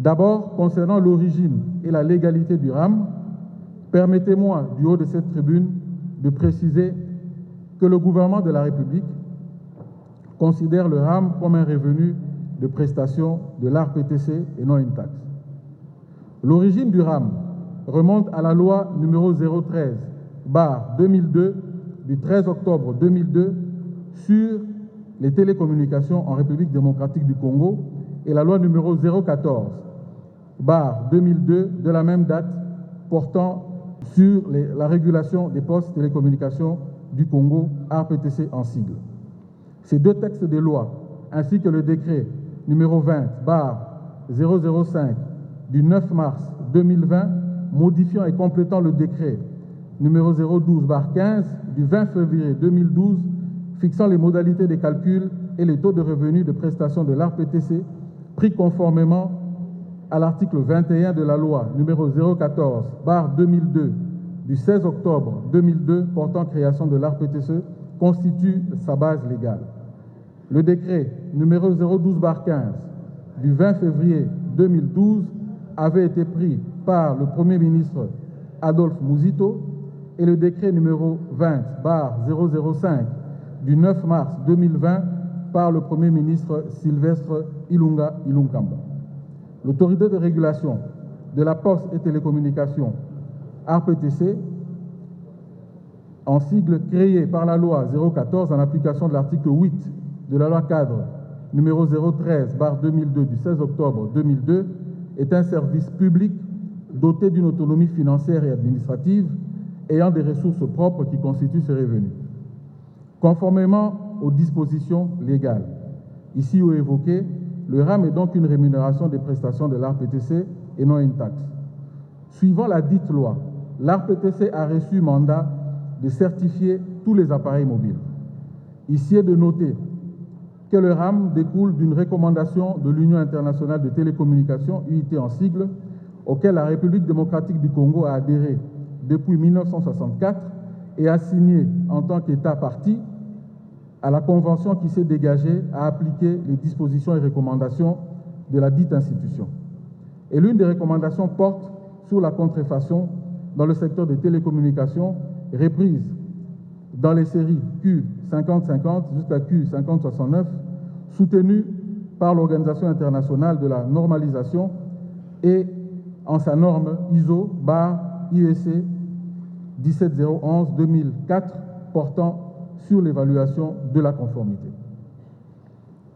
D'abord, concernant l'origine et la légalité du RAM, permettez-moi, du haut de cette tribune, de préciser que le gouvernement de la République considère le RAM comme un revenu de prestation de l'ARPTC et non une taxe. L'origine du RAM remonte à la loi numéro 013/2002 du 13 octobre 2002 sur les télécommunications en République démocratique du Congo et la loi numéro 014/2002 de la même date portant sur la régulation des postes télécommunications du Congo, ARPTC en sigle. Ces deux textes de loi, ainsi que le décret numéro 20/005 du 9 mars 2020, modifiant et complétant le décret numéro 012/15 du 20 février 2012, fixant les modalités de calcul et les taux de revenus de prestation de l'ARPTC, pris conformément à l'article 21 de la loi numéro 014/2002 du 16 octobre 2002 portant création de l'ARPTC, constitue sa base légale. Le décret numéro 012/15 du 20 février 2012 avait été pris par le Premier ministre Adolphe Muzito et le décret numéro 20/005 du 9 mars 2020 par le Premier ministre Sylvestre Ilunga Ilunkamba. L'autorité de régulation de la poste et télécommunications, ARPTC, en sigle créée par la loi 014 en application de l'article 8 de la loi cadre numéro 013/2002 du 16 octobre 2002, est un service public doté d'une autonomie financière et administrative ayant des ressources propres qui constituent ses revenus. Conformément aux dispositions légales ici évoquées, le RAM est donc une rémunération des prestations de l'ARPTC et non une taxe. Suivant la dite loi, l'ARPTC a reçu mandat de certifier tous les appareils mobiles. Ici est de noter que le RAM découle d'une recommandation de l'Union internationale de télécommunications, UIT en sigle, auquel la République démocratique du Congo a adhéré depuis 1964 et a signé en tant qu'État partie à la convention qui s'est dégagée à appliquer les dispositions et recommandations de la dite institution. Et l'une des recommandations porte sur la contrefaçon dans le secteur des télécommunications, reprise dans les séries Q5050 jusqu'à Q5069, soutenue par l'Organisation internationale de la normalisation et en sa norme ISO/IEC 17011-2004 portant sur l'évaluation de la conformité.